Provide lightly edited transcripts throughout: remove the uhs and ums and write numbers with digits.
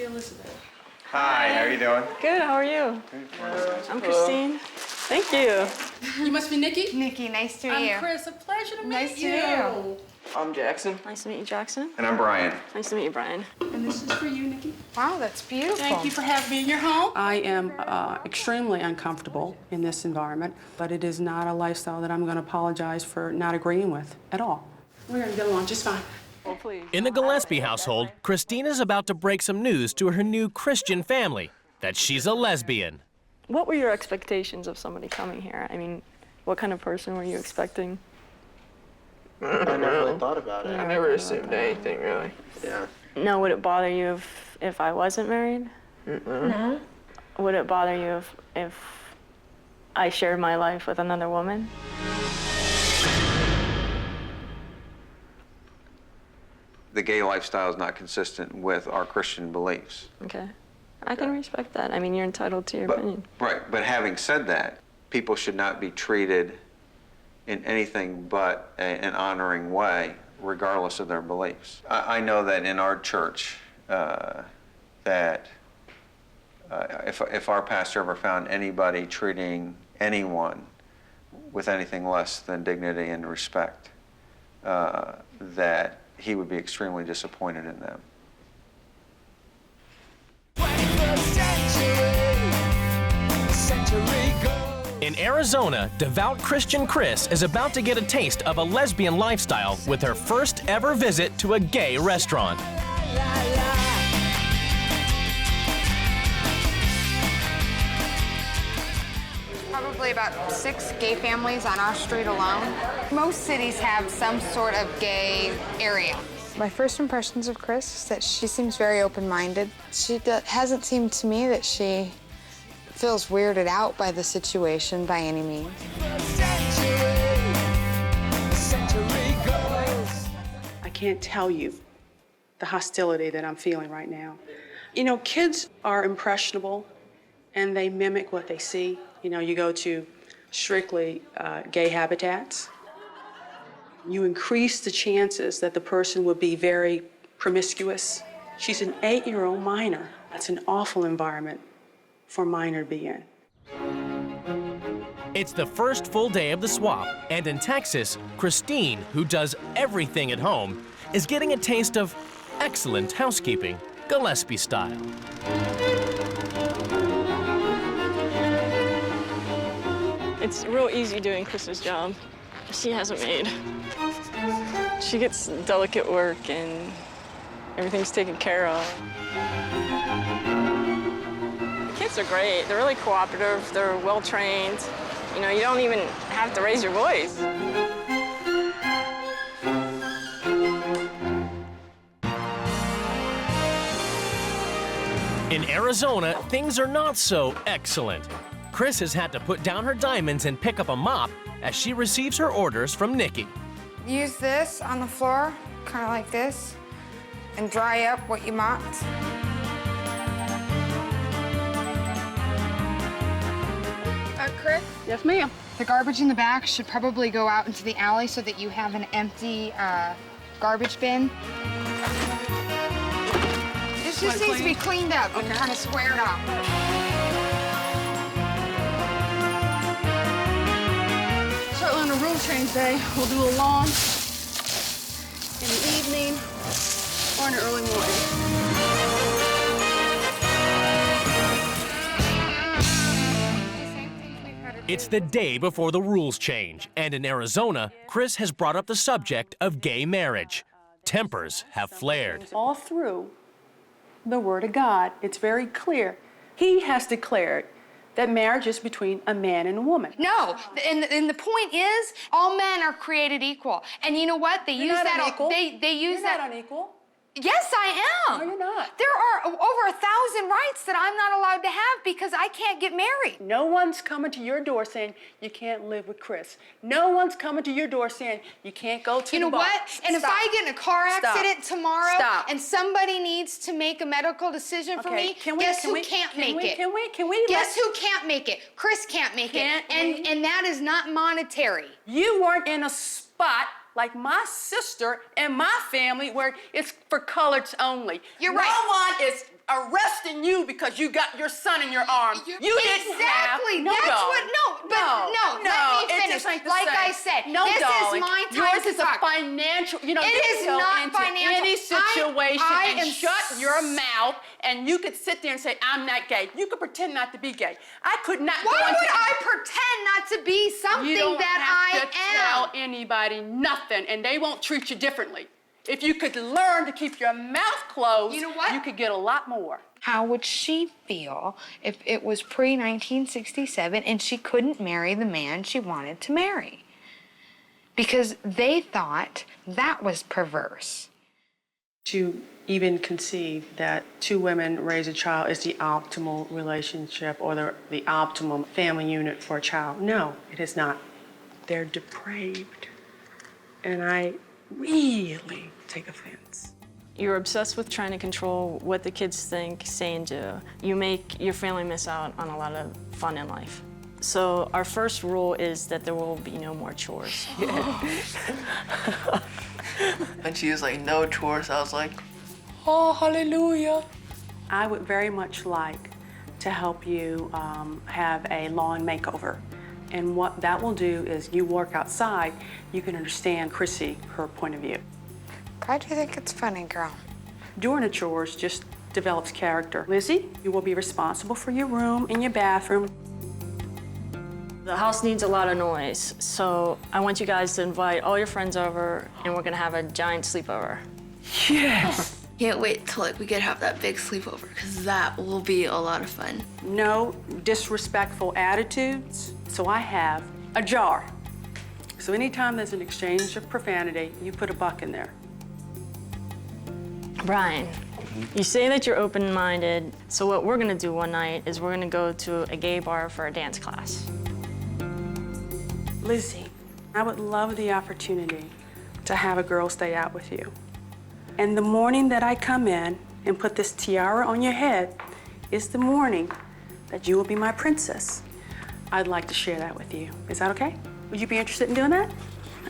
see Elizabeth. Hi, how are you doing? Good, how are you? I'm Christine. Thank you. You must be Nikki? Nikki, nice to meet you. I'm Chris, a pleasure to meet you. Nice to meet you. I'm Jackson. Nice to meet you, Jackson. And I'm Brian. Nice to meet you, Brian. And this is for you, Nikki. Wow, that's beautiful. Thank you for having me in your home. I am extremely uncomfortable in this environment, but it is not a lifestyle that I'm going to apologize for not agreeing with at all. We're going to get along just fine. Oh, please. In the Gillespie household, Christina's about to break some news to her new Christian family, that she's a lesbian. What were your expectations of somebody coming here? I mean, what kind of person were you expecting? I never really thought about it. Yeah. I never assumed anything, really. Yeah. No, would it bother you if I wasn't married? No. Would it bother you if I shared my life with another woman? The gay lifestyle is not consistent with our Christian beliefs. Okay. I can respect that. I mean, you're entitled to your opinion. Right, but having said that, people should not be treated in anything but an honoring way, regardless of their beliefs. I know that in our church, that if our pastor ever found anybody treating anyone with anything less than dignity and respect, that he would be extremely disappointed in them. In Arizona, devout Christian Chris is about to get a taste of a lesbian lifestyle with her first ever visit to a gay restaurant. Probably about 6 gay families on our street alone. Most cities have some sort of gay area. My first impressions of Chris is that she seems very open-minded. She hasn't seemed to me that she feels weirded out by the situation by any means. I can't tell you the hostility that I'm feeling right now. You know, kids are impressionable and they mimic what they see. You know, you go to strictly gay habitats, you increase the chances that the person would be very promiscuous. She's an 8-year-old minor. That's an awful environment for a minor to be in. It's the first full day of the swap, and in Texas, Christine, who does everything at home, is getting a taste of excellent housekeeping, Gillespie style. It's real easy doing Chris's job. She has a maid. She gets delicate work and everything's taken care of. The kids are great. They're really cooperative. They're well trained. You know, you don't even have to raise your voice. In Arizona, things are not so excellent. Chris has had to put down her diamonds and pick up a mop as she receives her orders from Nikki. Use this on the floor, kind of like this, and dry up what you mopped. Chris? Yes, ma'am. The garbage in the back should probably go out into the alley so that you have an empty garbage bin. This just needs to be cleaned up and kind of squared up. Certainly on a rule change day, we'll do a lawn in the evening or in the early morning. It's the day before the rules change, and in Arizona, Chris has brought up the subject of gay marriage. Tempers have flared. All through the Word of God, it's very clear. He has declared that marriage is between a man and a woman. No, and the point is, all men are created equal. And you know what? They use that. They use that. You're not unequal. Yes, I am. No, you're not. There are over 1,000 rights that I'm not allowed to have because I can't get married. No one's coming to your door saying you can't live with Chris. No one's coming to your door saying you can't go to the bar. You know what? And if I get in a car accident tomorrow and somebody needs to make a medical decision for me, guess who can't make it? Can we? Guess who can't make it? Chris can't make it. And that is not monetary. You weren't in a spot like my sister and my family where it's for coloreds only. You're right. No one is arresting you because you got your son in your arms. You didn't have. Exactly. No, That's darling. let me it finish. just ain't the Like same. I said, no, this darling. is my time Yours to is talk. a financial, you know, It you is can go not into financial. any situation I and am shut your mouth and you could sit there and say, I'm not gay. You could pretend not to be gay. I could not Why go into would I pretend not to be something You don't that have to tell I am? anybody nothing, and they won't treat you differently. If you could learn to keep your mouth closed, You know what? you could get a lot more. How would she feel if it was pre-1967 and she couldn't marry the man she wanted to marry? Because they thought that was perverse. To even conceive that two women raise a child is the optimal relationship or the optimum family unit for a child. No, it is not. They're depraved. And I really take offense. You're obsessed with trying to control what the kids think, say, and do. You make your family miss out on a lot of fun in life. So our first rule is that there will be no more chores. When she was like, no chores, I was like, Oh, hallelujah. I would very much like to help you have a lawn makeover. And what that will do is you work outside, you can understand Chrissy, her point of view. Glad you think it's funny, girl. Doing the chores just develops character. Lizzie, you will be responsible for your room and your bathroom. The house needs a lot of noise, so I want you guys to invite all your friends over, and we're gonna have a giant sleepover. Yes! Can't wait till we could have that big sleepover, because that will be a lot of fun. No disrespectful attitudes. So I have a jar. So anytime there's an exchange of profanity, you put a buck in there. Brian, you say that you're open-minded, so what we're gonna do one night is we're gonna go to a gay bar for a dance class. Lizzie, I would love the opportunity to have a girl stay out with you. And the morning that I come in and put this tiara on your head is the morning that you will be my princess. I'd like to share that with you. Is that okay? Would you be interested in doing that?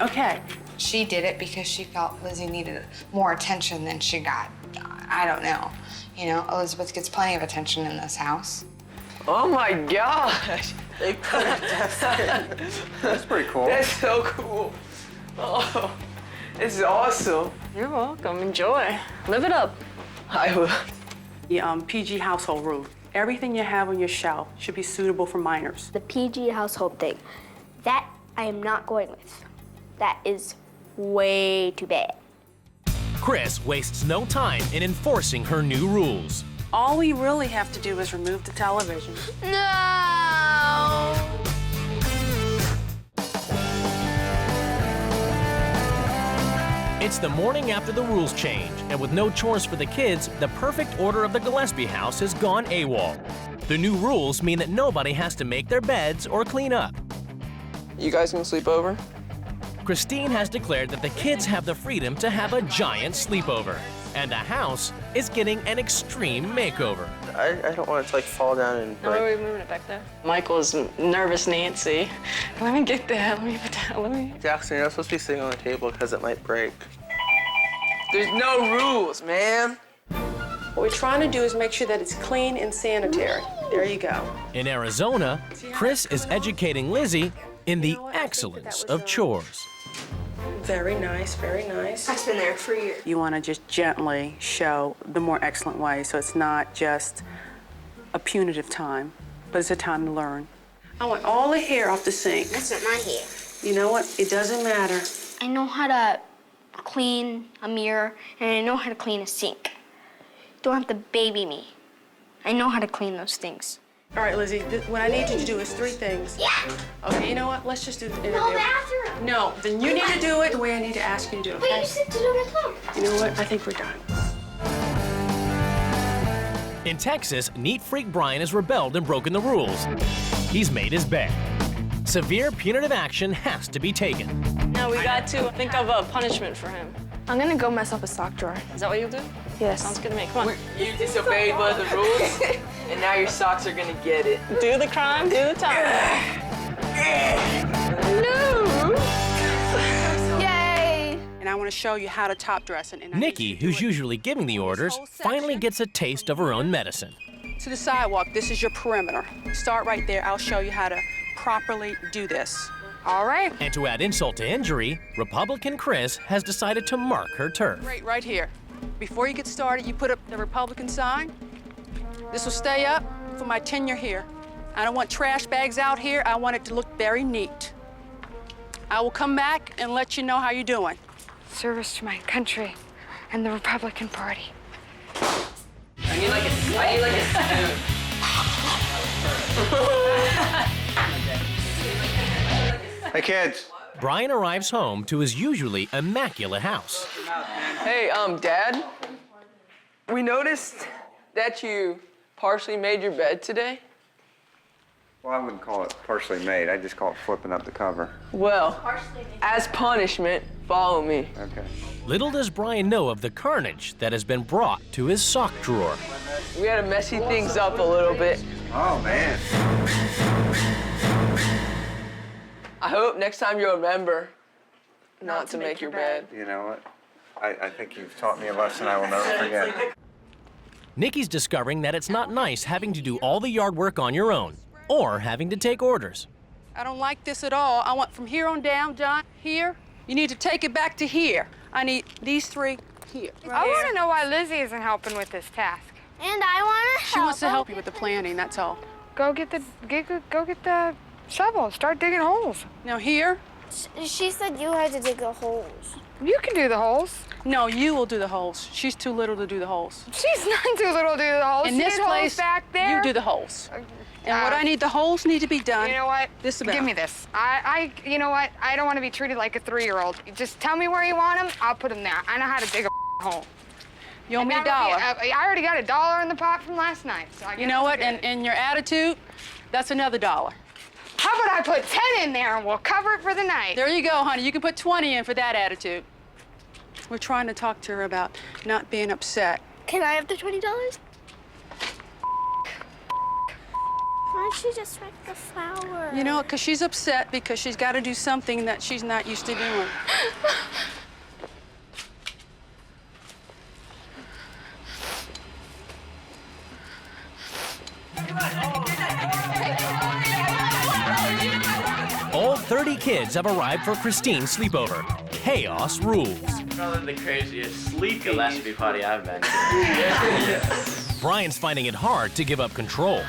Okay. She did it because she felt Lizzie needed more attention than she got. I don't know. You know, Elizabeth gets plenty of attention in this house. oh my gosh. They put it That's pretty cool. That's so cool. Oh, this is awesome. You're welcome. Enjoy. Live it up. I will. The PG household rule. Everything you have on your shelf should be suitable for minors. The PG household thing, that I am not going with. That is way too bad. Chris wastes no time in enforcing her new rules. All we really have to do is remove the television. No! It's the morning after the rules change, and with no chores for the kids, the perfect order of the Gillespie house has gone AWOL. The new rules mean that nobody has to make their beds or clean up. You guys can sleep over? Christine has declared that the kids have the freedom to have a giant sleepover, and the house is getting an extreme makeover. I don't want it to like fall down and No, break. we're moving it back there. Michael's nervous Nancy. Let me get that. Let me put that. Let me. Jackson, you're not supposed to be sitting on the table because it might break. There's no rules, man. What we're trying to do is make sure that it's clean and sanitary. There you go. In Arizona, Chris is educating Lizzie in the excellence of chores. Very nice, very nice. It's been there for years. You want to just gently show the more excellent way, so it's not just a punitive time, but it's a time to learn. I want all the hair off the sink. That's not my hair. You know what? It doesn't matter. I know how to clean a mirror, and I know how to clean a sink. You don't have to baby me. I know how to clean those things. All right, Lizzie, what I need you to do is 3 things. Yeah. Okay, you know what? Let's just do the interview. No bathroom. No, then you need to do it the way I need to ask you to do it, But okay? you said to do it at home. You know what? I think we're done. In Texas, neat freak Brian has rebelled and broken the rules. He's made his bed. Severe punitive action has to be taken. Now we got to think of a punishment for him. I'm gonna go mess up a sock drawer. Is that what you'll do? Yes. Sounds good to me. Come on. You disobeyed one of the rules, and now your socks are gonna get it. Do the crime, do the time. Yay! to show you how to top dress. And I need Nikki, you to do who's it usually giving the orders, whole finally section. gets a taste of her own medicine. To the sidewalk, this is your perimeter. Start right there. I'll show you how to properly do this. All right. And to add insult to injury, Republican Chris has decided to mark her turf. Right here. Before you get started, you put up the Republican sign. This will stay up for my tenure here. I don't want trash bags out here. I want it to look very neat. I will come back and let you know how you're doing. Service to my country and the Republican Party. I need like a spoon. Hey, kids. Brian arrives home to his usually immaculate house. Hey, Dad. We noticed that you partially made your bed today. Well, I wouldn't call it partially made. I just call it flipping up the cover. Well, as punishment, follow me. Okay. Little does Brian know of the carnage that has been brought to his sock drawer. We had to messy things up a little bit. Oh, man. I hope next time you'll remember not to make your bed. You know what? I think you've taught me a lesson I will never forget. Nikki's discovering that it's not nice having to do all the yard work on your own or having to take orders. I don't like this at all. I want from here on down, John, here. You need to take it back to here. I need these three here. I want to know why Lizzie isn't helping with this task. And I want to help. She wants to help you with the planning, that's all. Go get the shovel. Start digging holes. Now here, She said you had to dig the holes. You can do the holes. no, you will do the holes. She's too little to do the holes. She's not too little to do the holes. In She this did holes place, back there. you do the holes. And what I need, the holes need to be done. You know what? This about. Give me this. You know what? I don't want to be treated like a 3-year-old. Just tell me where you want them. I'll put them there. I know how to dig a hole. You owe me And $1. I already got $1 in the pot from last night. So I You guess know what? I'm good. And your attitude, that's another $1. How about I put 10 in there and we'll cover it for the night? There you go, honey. You can put 20 in for that attitude. We're trying to talk to her about not being upset. Can I have the $20? Why don't you just write the flower? You know, because she's upset because she's got to do something that she's not used to doing. All 30 kids have arrived for Christine's sleepover. Chaos rules. Probably the craziest sleeping Gillespie party I've been to. Brian's finding it hard to give up control.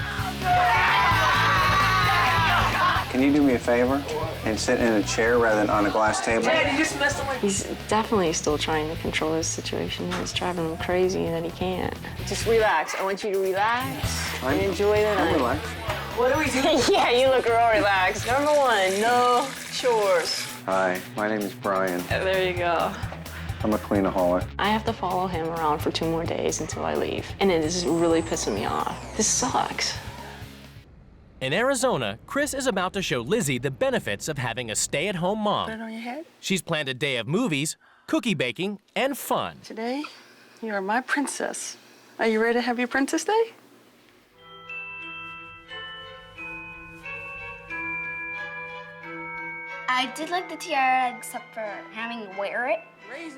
Can you do me a favor and sit in a chair rather than on a glass table? Dad, you just messed up my... He's definitely still trying to control his situation. It's driving him crazy that he can't. Just relax. I want you to relax and enjoy the I'm night. relaxed. What do we do? Yeah, you look real relaxed. Number 1, no chores. Hi, my name is Brian. There you go. I'm a cleanaholic. I have to follow him around for 2 more days until I leave. And it is really pissing me off. This sucks. In Arizona, Chris is about to show Lizzie the benefits of having a stay-at-home mom. Put it on your head. She's planned a day of movies, cookie baking, and fun. Today, you are my princess. Are you ready to have your Princess Day? I did like the tiara, except for having to wear it.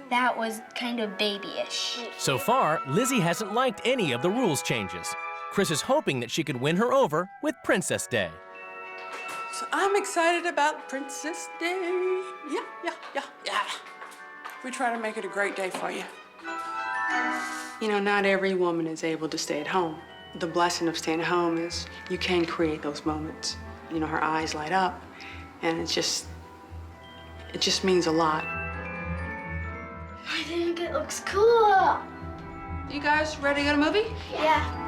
That was kind of babyish. So far, Lizzie hasn't liked any of the rules changes. Chris is hoping that she could win her over with Princess Day. So I'm excited about Princess Day. Yeah. We try to make it a great day for you. You know, not every woman is able to stay at home. The blessing of staying at home is you can create those moments. You know, her eyes light up, and it just means a lot. I think it looks cool. You guys ready to go to a movie? Yeah.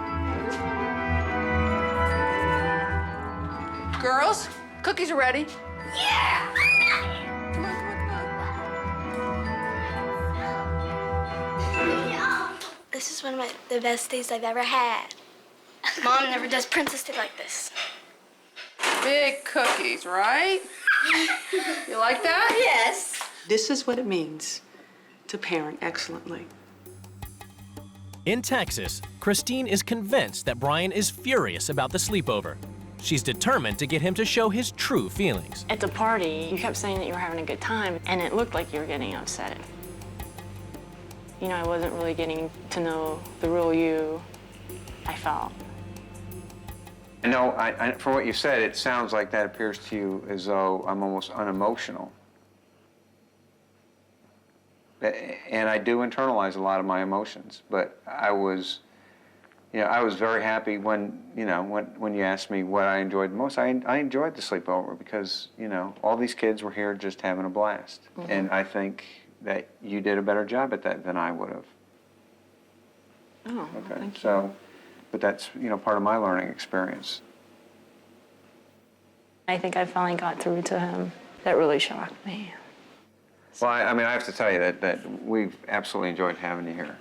Girls, cookies are ready. Yeah! Come on. This is one of the best days I've ever had. Mom never does Princess Day like this. Big cookies, right? You like that? Yes. This is what it means to parent excellently. In Texas, Christine is convinced that Brian is furious about the sleepover. She's determined to get him to show his true feelings. At the party, you kept saying that you were having a good time, and it looked like you were getting upset. you know, I wasn't really getting to know the real you, I felt. I know, from what you said, it sounds like that appears to you as though I'm almost unemotional. And I do internalize a lot of my emotions, but I was very happy when you asked me what I enjoyed most. I enjoyed the sleepover because, all these kids were here just having a blast. Mm-hmm. And I think that you did a better job at that than I would have. Oh, okay. Thank you. So, but that's, part of my learning experience. I think I finally got through to him. That really shocked me. Well, I have to tell you that we've absolutely enjoyed having you here.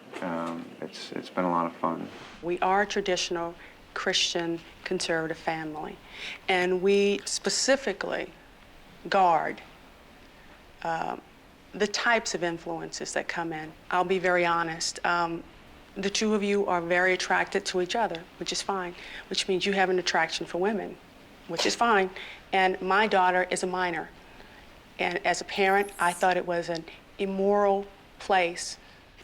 It's been a lot of fun. We are a traditional Christian conservative family, and we specifically guard the types of influences that come in. I'll be very honest. The two of you are very attracted to each other, which is fine, which means you have an attraction for women, which is fine. And my daughter is a minor. And as a parent, I thought it was an immoral place.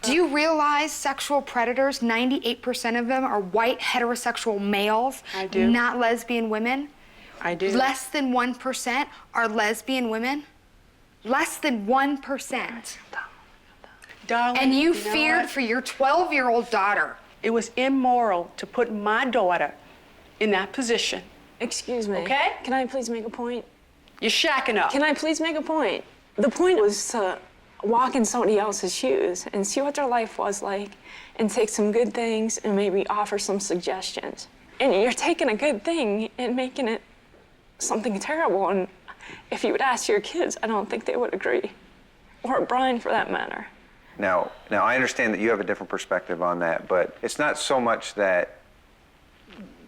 Do you realize sexual predators, 98% of them are white heterosexual males? I do. Not lesbian women? I do. Less than 1% are lesbian women? Less than 1%. Darling, And you know feared what? for your 12-year-old daughter. It was immoral to put my daughter in that position. Excuse me. Okay? Can I please make a point? You're shacking up. Can I please make a point? The point was to walk in somebody else's shoes and see what their life was like and take some good things and maybe offer some suggestions. And you're taking a good thing and making it something terrible. And if you would ask your kids, I don't think they would agree. Or Brian, for that matter. Now I understand that you have a different perspective on that, but it's not so much that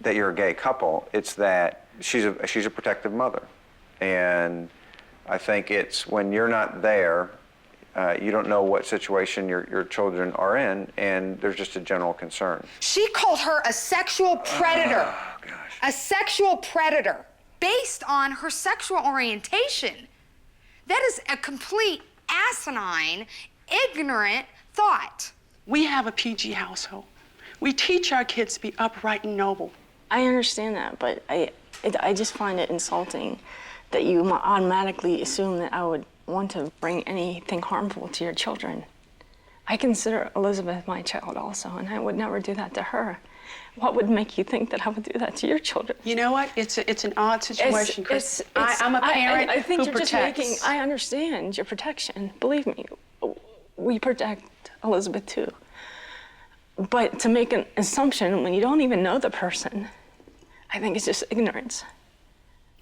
you're a gay couple. It's that she's a protective mother. And I think it's when you're not there, you don't know what situation your children are in, and there's just a general concern. She called her a sexual predator. Oh, gosh. A sexual predator based on her sexual orientation. That is a complete asinine, ignorant thought. We have a PG household. We teach our kids to be upright and noble. I understand that, but I just find it insulting that you automatically assume that I would want to bring anything harmful to your children. I consider Elizabeth my child also, and I would never do that to her. What would make you think that I would do that to your children? You know what? It's an odd situation, Chris. I'm a parent I think who you're protects. just making, I understand your protection. Believe me, we protect Elizabeth too. But to make an assumption when you don't even know the person, I think it's just ignorance.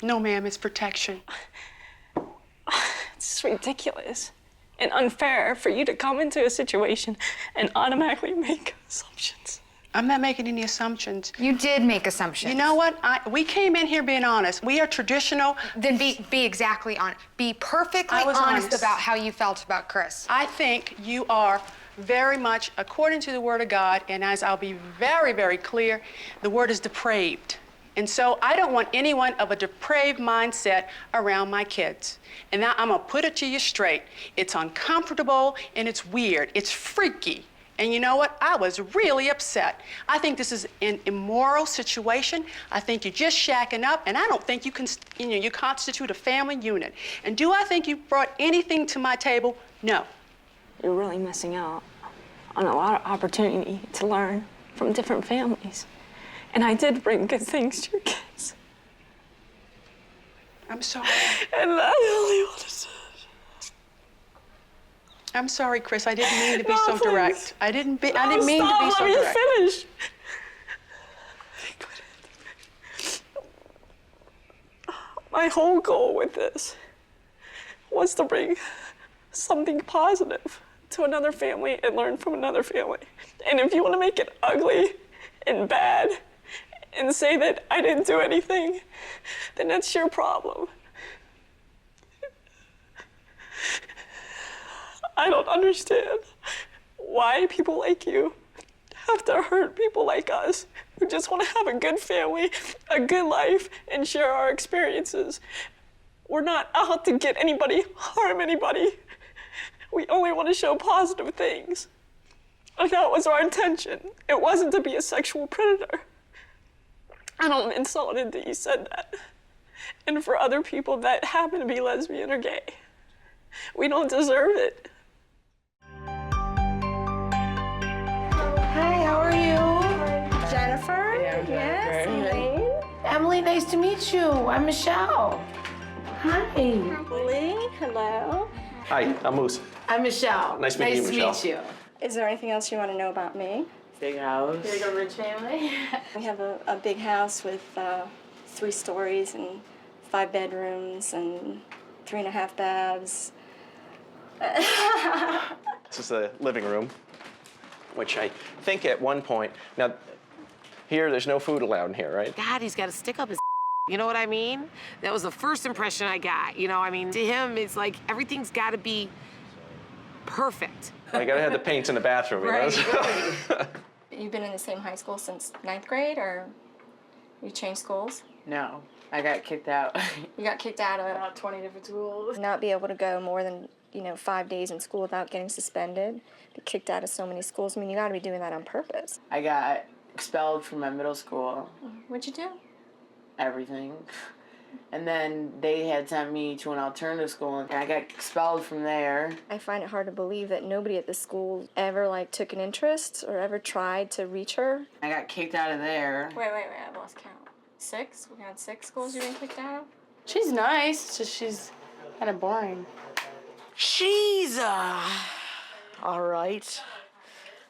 No, ma'am, it's protection. It's ridiculous and unfair for you to come into a situation and automatically make assumptions. I'm not making any assumptions. You did make assumptions. You know what? We came in here being honest. We are traditional. Then be exactly honest. Be perfectly I was honest about how you felt about Chris. I think you are very much according to the Word of God, and as I'll be very, very clear, the word is depraved. And so I don't want anyone of a depraved mindset around my kids. And now I'm gonna put it to you straight. It's uncomfortable and it's weird. It's freaky. And you know what? I was really upset. I think this is an immoral situation. I think you're just shacking up, and I don't think you can, you constitute a family unit. And do I think you brought anything to my table? No. You're really missing out on a lot of opportunity to learn from different families. And I did bring good things to your kids. I'm sorry. And I only wanted to. I'm sorry, Chris. I didn't mean to be so please. direct. I didn't mean to be so Let me direct. finish. My whole goal with this was to bring something positive to another family and learn from another family. And if you want to make it ugly and bad and say that I didn't do anything, then that's your problem. I don't understand why people like you have to hurt people like us who just want to have a good family, a good life, and share our experiences. We're not out to get anybody, harm anybody. We only want to show positive things. And that was our intention. It wasn't to be a sexual predator. And I'm insulted that you said that. And for other people that happen to be lesbian or gay, we don't deserve it. Hi, how are you? Jennifer? Yes, Elaine. Emily, nice to meet you. I'm Michelle. Hi. Lee, hello. Hi, I'm Moose. I'm Michelle. Nice meeting you, Michelle. Nice to meet you. Is there anything else you want to know about me? Big house. Big rich family. We have a big house with 3 stories and 5 bedrooms and 3.5 baths. This is the living room, which I think at one point, now here there's no food allowed in here, right? God, he's got to stick up his you know what I mean? That was the first impression I got. You know, I mean, to him, it's like everything's got to be perfect. I gotta have the paints in the bathroom, you know? Right. You've been in the same high school since 9th grade, or you changed schools? No, I got kicked out. You got kicked out of About 20 different schools. not be able to go more than 5 days in school without getting suspended. Be kicked out of so many schools. I mean, you got to be doing that on purpose. I got expelled from my middle school. What'd you do? Everything. And then they had sent me to an alternative school, and I got expelled from there. I find it hard to believe that nobody at the school ever took an interest or ever tried to reach her. I got kicked out of there. Wait, I lost count. 6? We had 6 schools you've been kicked out of? She's nice, it's just she's kind of boring. She's, all right.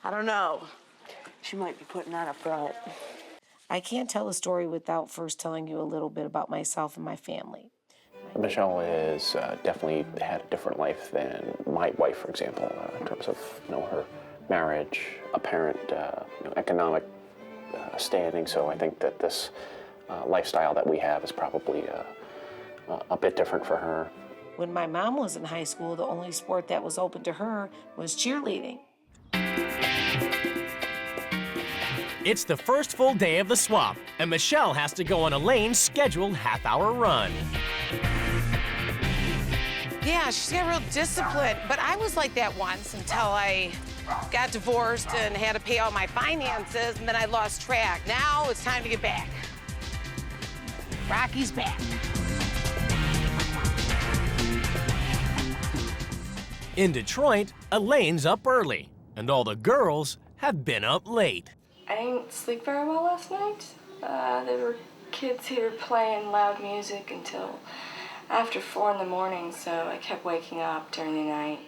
I don't know. She might be putting on a front. I can't tell a story without first telling you a little bit about myself and my family. Michelle is definitely had a different life than my wife, for example, in terms of her marriage, apparent economic standing. So I think that this lifestyle that we have is probably a bit different for her. When my mom was in high school, the only sport that was open to her was cheerleading. It's the first full day of the swap, and Michelle has to go on Elaine's scheduled half-hour run. Yeah, she's got real discipline. But I was like that once until I got divorced and had to pay all my finances, and then I lost track. Now it's time to get back. Rocky's back. In Detroit, Elaine's up early, and all the girls have been up late. I didn't sleep very well last night. There were kids here playing loud music until after 4 in the morning, so I kept waking up during the night.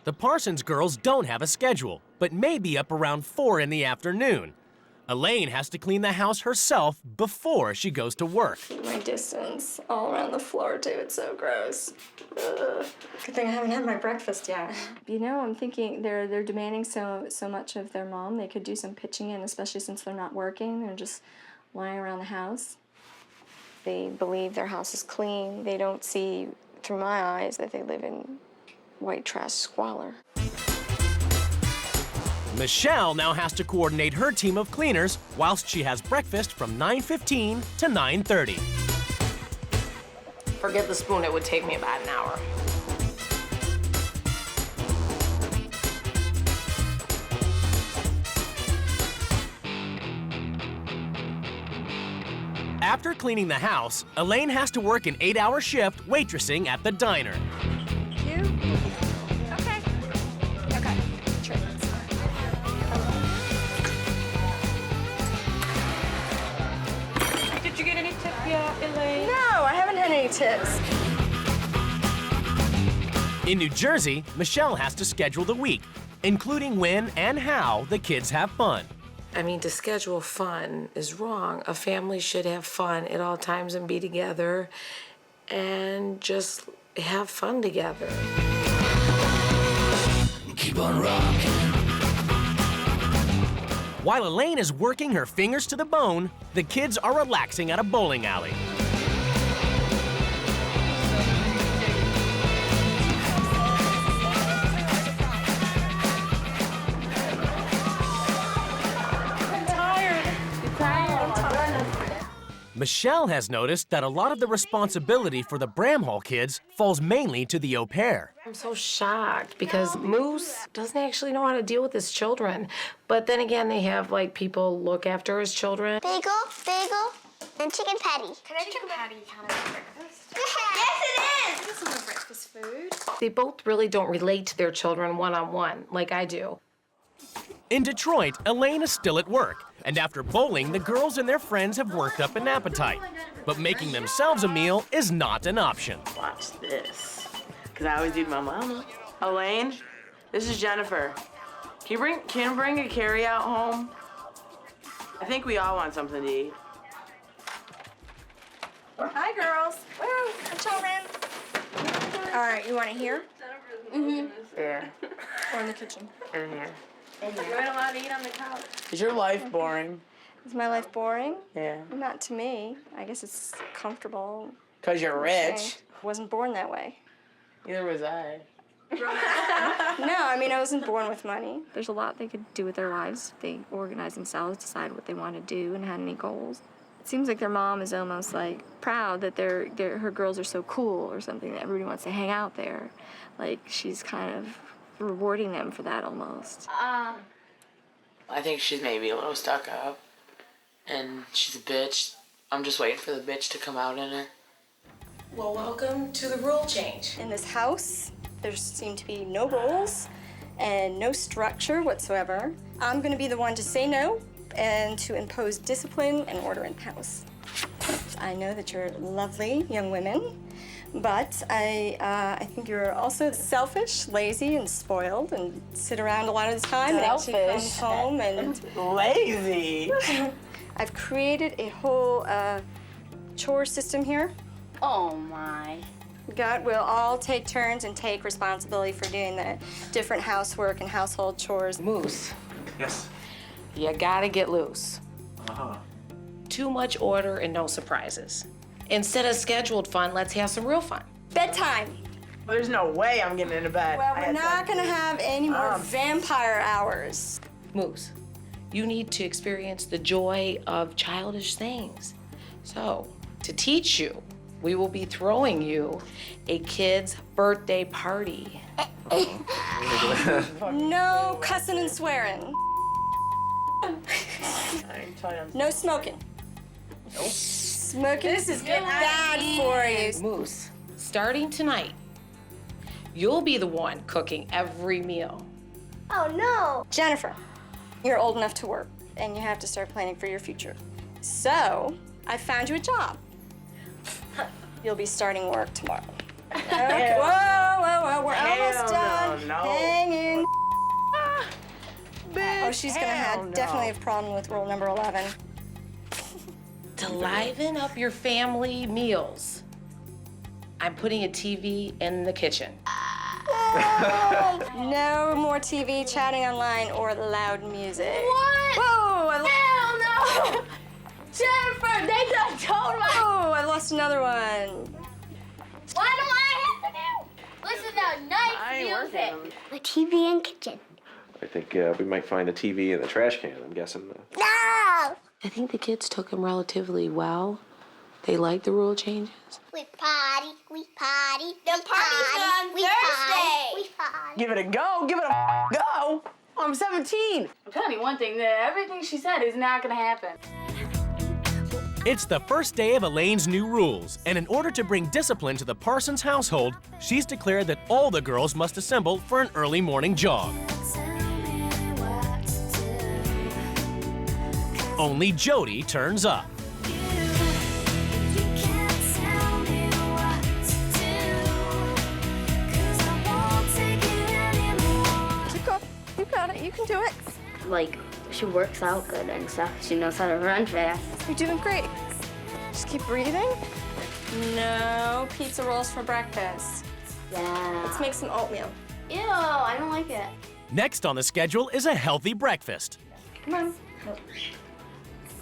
The Parsons girls don't have a schedule, but may be up around 4 in the afternoon. Elaine has to clean the house herself before she goes to work. My distance all around the floor, too. It's so gross. Ugh. Good thing I haven't had my breakfast yet. I'm thinking they're demanding so much of their mom. They could do some pitching in, especially since they're not working. They're just lying around the house. They believe their house is clean. They don't see, through my eyes, that they live in white trash squalor. Michelle now has to coordinate her team of cleaners whilst she has breakfast from 9:15 to 9:30. Forget the spoon, it would take me about an hour. After cleaning the house, Elaine has to work an 8-hour shift waitressing at the diner. Did you get any tip yet, Elaine? No, I haven't had any tips. In New Jersey, Michelle has to schedule the week, including when and how the kids have fun. I mean, to schedule fun is wrong. A family should have fun at all times and be together and just have fun together. Keep on rocking. While Elaine is working her fingers to the bone, the kids are relaxing at a bowling alley. Michelle has noticed that a lot of the responsibility for the Bramhall kids falls mainly to the au pair. I'm so shocked because Moose doesn't actually know how to deal with his children. But then again, they have like people look after his children. Bagel, and chicken patty. Can I chicken patty count as breakfast? Yes, it is! This isn't breakfast food. They both really don't relate to their children one-on-one like I do. In Detroit, Elaine is still at work, and after bowling, the girls and their friends have worked up an appetite. But making themselves a meal is not an option. Watch this. Because I always do my mama. Elaine, this is Jennifer. Can you bring a carry-out home? I think we all want something to eat. Hi, girls. Woo, children. All right, you want it here? Yeah. Or in the kitchen? In here. In here. You ain't allowed to eat on the couch. Is your life boring? Is my life boring? Yeah. Not to me. I guess it's comfortable. Because you're rich. Wasn't born that way. Neither was I. No, I mean, I wasn't born with money. There's a lot they could do with their lives if they organize themselves, decide what they want to do, and had any goals. It seems like their mom is almost like proud that her girls are so cool or something, that everybody wants to hang out there. Like she's kind of rewarding them for that almost. I think she's maybe a little stuck up, and she's a bitch. I'm just waiting for the bitch to come out in her. Well, welcome to the rule change. In this house, there seem to be no rules and no structure whatsoever. I'm going to be the one to say no and to impose discipline and order in the house. I know that you're lovely young women, but I think you're also selfish, lazy, and spoiled, and sit around a lot of the time. Selfish. And actually come home and Lazy. I've created a whole chore system here. Oh my. God, we'll all take turns and take responsibility for doing the different housework and household chores. Moose, Yes. you gotta get loose. Uh-huh. Too much order and no surprises. Instead of scheduled fun, let's have some real fun. Bedtime. Well, there's no way I'm getting into bed. Well, we're not gonna have any more vampire hours. Moose, you need to experience the joy of childish things. So, to teach you, we will be throwing you a kid's birthday party. No cussing and swearing. No smoking. Nope. Smoking is bad for you. Moose, starting tonight, you'll be the one cooking every meal. Oh no. Jennifer, you're old enough to work and you have to start planning for your future. So, I found you a job. You'll be starting work tomorrow. Okay. Whoa, we're almost done. No. Hang in. Bitch, Oh, she's gonna definitely have a problem with rule number 11. To liven up your family meals, I'm putting a TV in the kitchen. No more TV, chatting online, or loud music. What? Whoa! Hell no! Jennifer, they done told me. Oh, I lost another one. What do I have to do? Listen to nice music. The TV in kitchen. I think we might find a TV in the trash can, I'm guessing. No! I think the kids took them relatively well. They like the rule changes. We party. The party's on Thursday. We party. Give it a go. Give it a go. I'm 17. I'm telling you one thing, that everything she said is not gonna happen. It's the first day of Elaine's new rules, and in order to bring discipline to the Parsons household, she's declared that all the girls must assemble for an early morning jog. Only Jody turns up. You got it. You can do it. Like, she works out good and stuff. She knows how to run fast. You're doing great. Just keep breathing. No pizza rolls for breakfast. Yeah. Let's make some oatmeal. Ew, I don't like it. Next on the schedule is a healthy breakfast. Come on.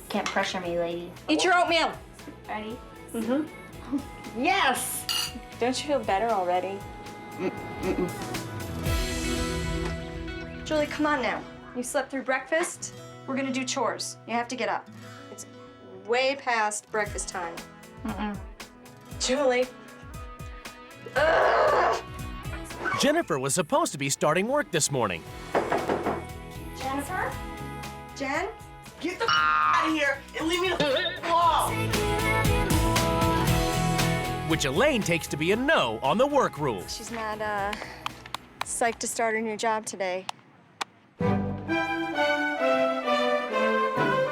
Can't pressure me, lady. Eat your oatmeal. Ready? Mm-hmm. Yes. Don't you feel better already? Julie, come on now. You slept through breakfast. We're gonna do chores. You have to get up. It's way past breakfast time. Julie. Ugh. Jennifer was supposed to be starting work this morning. Jennifer? Jen? Get the out of here and leave me alone. Which Elaine takes to be a no on the work rules. She's not psyched to start her new job today.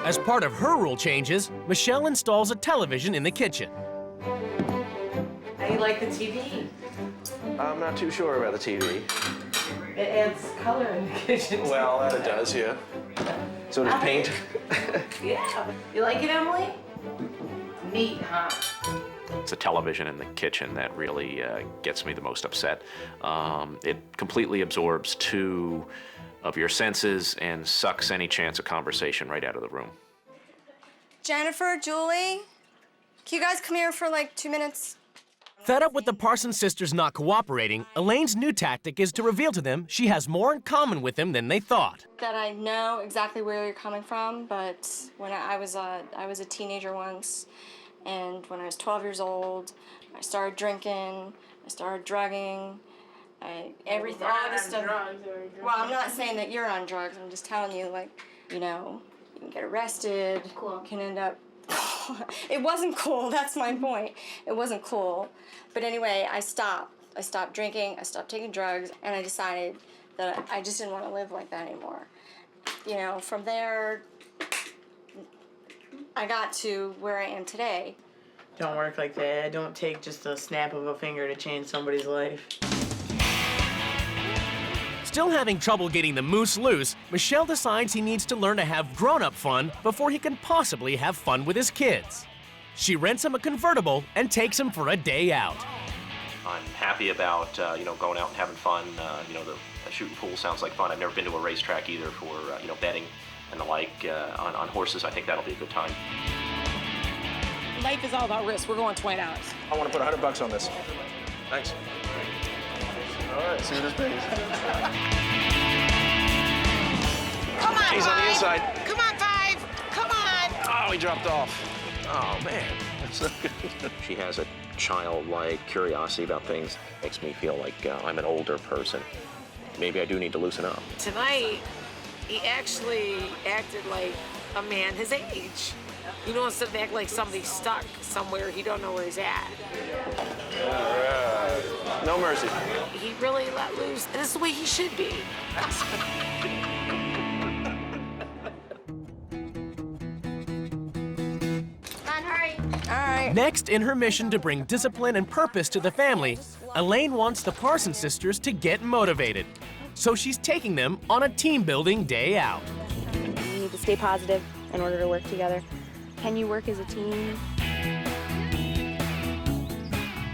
As part of her rule changes, Michelle installs a television in the kitchen. How you like the TV? I'm not too sure about the TV. It adds color in the kitchen. Well, that it does, yeah. So does paint. Yeah. You like it, Emily? Neat, huh? It's a television in the kitchen that really gets me the most upset. It completely absorbs 2 of your senses and sucks any chance of conversation right out of the room. Jennifer, Julie, can you guys come here for like 2 minutes? Fed up with the Parsons sisters not cooperating, Elaine's new tactic is to reveal to them she has more in common with him than they thought. That I know exactly where you're coming from, but when I was a teenager once, and when I was 12 years old, I started drinking, I started drugging, everything, all this stuff. Well, I'm not saying that you're on drugs. I'm just telling you, like, you know, you can get arrested. Cool. You can end up. It wasn't cool. That's my point. It wasn't cool. But anyway, I stopped. I stopped drinking. I stopped taking drugs, and I decided that I just didn't want to live like that anymore. You know, from there, I got to where I am today. Don't work like that. Don't take just a snap of a finger to change somebody's life. Still having trouble getting the moose loose, Michelle decides he needs to learn to have grown-up fun before he can possibly have fun with his kids. She rents him a convertible and takes him for a day out. I'm happy about you know, going out and having fun. You know, the shooting pool sounds like fun. I've never been to a racetrack either for you know, betting and the like on horses. I think that'll be a good time. Life is all about risk. We're going $20. I want to put $100 on this. Thanks. All right, see what this pays. Come on, He's on the inside. Come on, 5. Come on. Oh, he dropped off. Oh, man. That's not good. She has a childlike curiosity about things. Makes me feel like I'm an older person. Maybe I do need to loosen up. Tonight, he actually acted like a man his age. You know, instead of acting like somebody stuck somewhere, he don't know where he's at. All right. No mercy. He really let loose, and this is the way he should be. All right. Next, in her mission to bring discipline and purpose to the family, Elaine wants the Parsons sisters to get motivated. So she's taking them on a team-building day out. You need to stay positive in order to work together. Can you work as a team?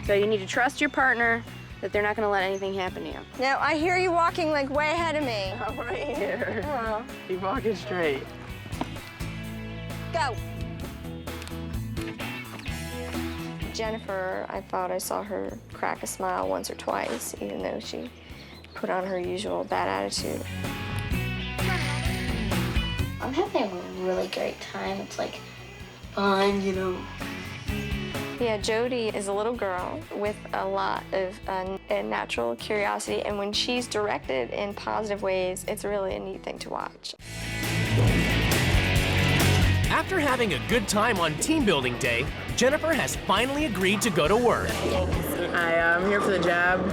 So you need to trust your partner that they're not going to let anything happen to you. Now, I hear you walking like way ahead of me. I'm right here. Oh. Keep walking straight. Go. Jennifer, I thought I saw her crack a smile once or twice, even though she put on her usual bad attitude. I'm having a really great time. It's like fun, you know. Yeah, Jody is a little girl with a lot of natural curiosity, and when she's directed in positive ways, it's really a neat thing to watch. After having a good time on team building day, Jennifer has finally agreed to go to work. I'm here for the job.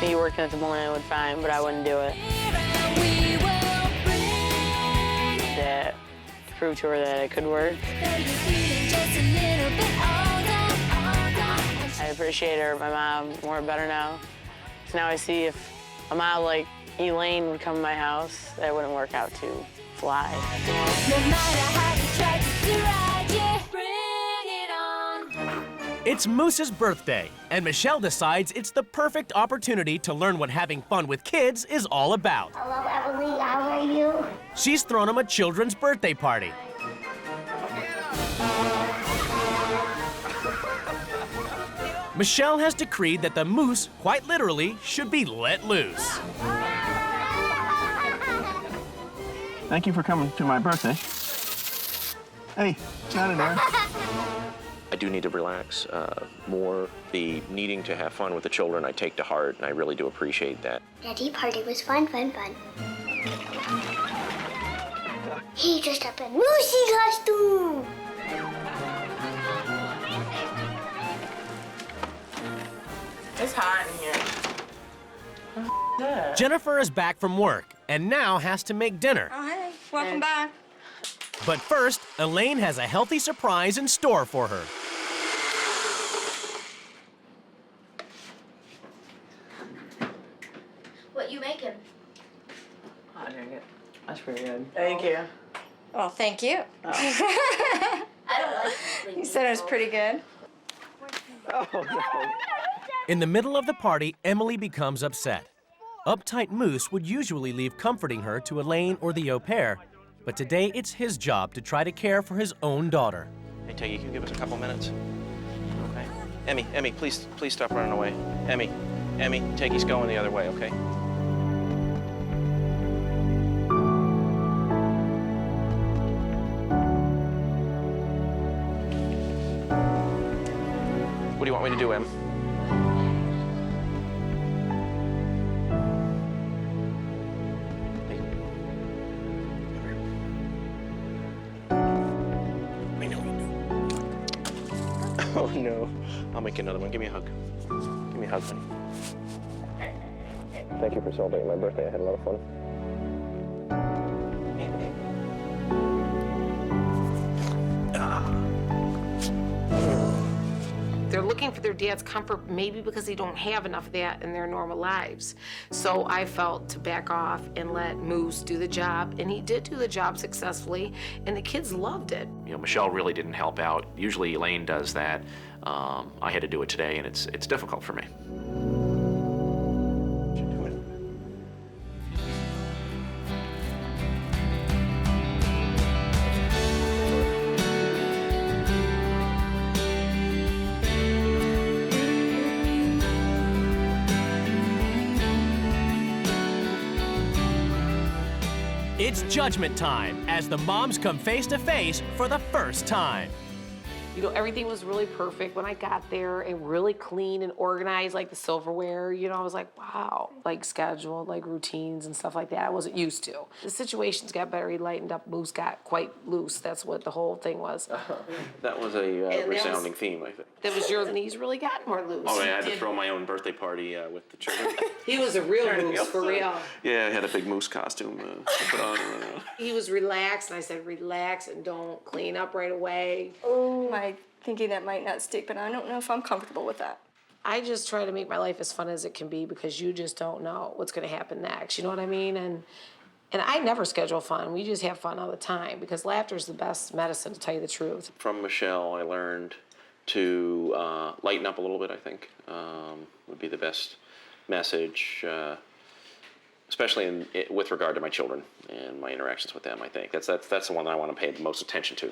Me working at the Millennium would fine, but I wouldn't do it. That proved to her that it could work. I appreciate her, my mom, more better now. So now I see if a mom like Elaine would come to my house, that wouldn't work out to fly. It's Moose's birthday, and Michelle decides it's the perfect opportunity to learn what having fun with kids is all about. Hello, Emily. How are you? She's thrown him a children's birthday party. Michelle has decreed that the moose, quite literally, should be let loose. Thank you for coming to my birthday. Hey, John and Aaron. I do need to relax more. The needing to have fun with the children I take to heart, and I really do appreciate that. Daddy party was fun. He dressed up in Lucy costume. It's hot in here. Jennifer is back from work and now has to make dinner. Oh, hey, welcome back. But first, Elaine has a healthy surprise in store for her. What you making? I'll drink it. That's pretty good. Thank you. Well, thank you. I don't like You said it was pretty good. Oh, no. In the middle of the party, Emily becomes upset. Uptight Moose would usually leave comforting her to Elaine or the au pair, but today it's his job to try to care for his own daughter. Hey, Teggy, can you give us a couple minutes? Okay. Emmy, please stop running away. Emmy, Teggy's going the other way, okay? What do you want me to do, Em? Oh, no. I'll make you another one. Give me a hug. Give me a hug, honey. Thank you for celebrating my birthday. I had a lot of fun. They're looking for their dad's comfort maybe because they don't have enough of that in their normal lives. So I felt to back off and let Moose do the job, and he did do the job successfully, and the kids loved it. You know, Michelle really didn't help out. Usually Elaine does that. I had to do it today, and it's difficult for me. It's judgment time as the moms come face to face for the first time. You know, everything was really perfect when I got there and really clean and organized, like the silverware. You know, I was like, wow, like scheduled, like routines and stuff like that I wasn't used to. The situations got better, he lightened up, Moose got quite loose. That's what the whole thing was. That was a resounding theme, I think. That was yours, and he's really got more loose. Oh, yeah, I had to throw my own birthday party with the children. He was a real Moose, for real. Yeah, I had a big moose costume to put on. He was relaxed, and I said, relax and don't clean up right away. Oh, my. Thinking that might not stick, but I don't know if I'm comfortable with that. I just try to make my life as fun as it can be because you just don't know what's going to happen next. You know what I mean? And I never schedule fun. We just have fun all the time because laughter is the best medicine, to tell you the truth. From Michelle, I learned to lighten up a little bit, I think, would be the best message, especially with regard to my children and my interactions with them. I think that's the one that I want to pay the most attention to.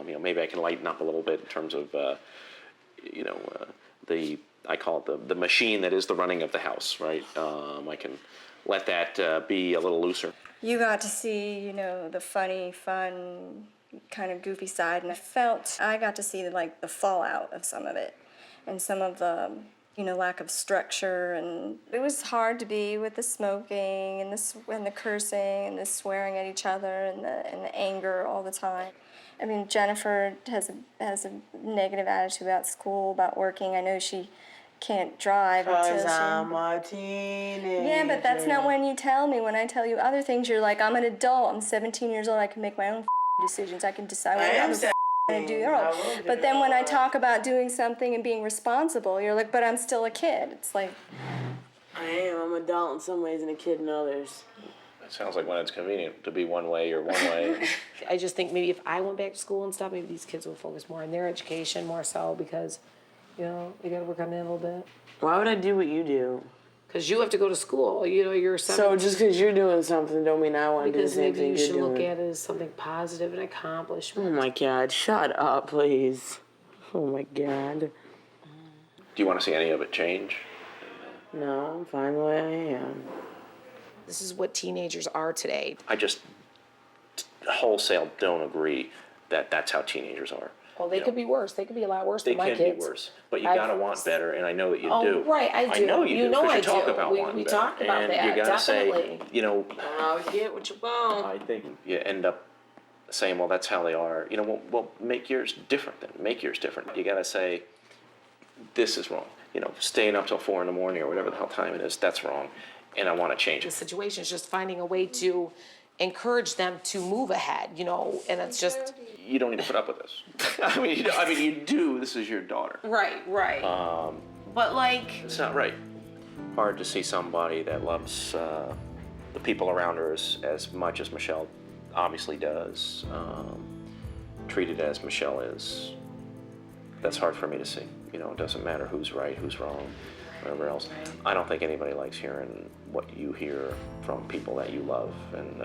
You know, maybe I can lighten up a little bit in terms of, you know, I call it the machine that is the running of the house, right? I can let that be a little looser. You got to see, you know, the funny, fun, kind of goofy side, and I got to see like the fallout of some of it, and some of the, you know, lack of structure, and it was hard to be with the smoking and the cursing and the swearing at each other and the anger all the time. I mean, Jennifer has a negative attitude about school, about working. I know she can't drive until I'm a teenager. Yeah, but that's not when you tell me. When I tell you other things, you're like, I'm an adult. I'm 17 years old. I can make my own decisions. I can decide what I'm going to do. But then when I talk about doing something and being responsible, you're like, but I'm still a kid. It's like, I am. I'm an adult in some ways and a kid in others. It sounds like when it's convenient to be one way or one way. I just think maybe if I went back to school and stuff, maybe these kids would focus more on their education, more so, because, you know, you got to work on that a little bit. Why would I do what you do? Because you have to go to school. You know, you're 17. So just because you're doing something don't mean I want to do the same thing you're doing. Because maybe you should look at it as something positive and accomplishment. Oh my God, shut up, please. Oh my God. Do you want to see any of it change? No, I'm fine the way I am. This is what teenagers are today. I just wholesale don't agree that's how teenagers are. Oh, they could be worse. They could be a lot worse They than my can kids. be worse, but you gotta want better, and I know that you do. Right, I do. I know you do, know 'cause I you talk do. about wanting we better. talk about and that, you gotta definitely. say, you know, Don't always get what you want. I think you end up saying, well, that's how they are. You know, well, make yours different then. Make yours different. You gotta say, this is wrong. You know, staying up till 4 a.m. or whatever the hell time it is, that's wrong, and I want to change The it. situation is just finding a way to encourage them to move ahead, you know, and it's just. You don't need to put up with this. I mean, you do. This is your daughter. Right. But like. It's not right. Hard to see somebody that loves the people around her as much as Michelle obviously does, treated as Michelle is. That's hard for me to see. You know, it doesn't matter who's right, who's wrong, whatever else. I don't think anybody likes hearing what you hear from people that you love, and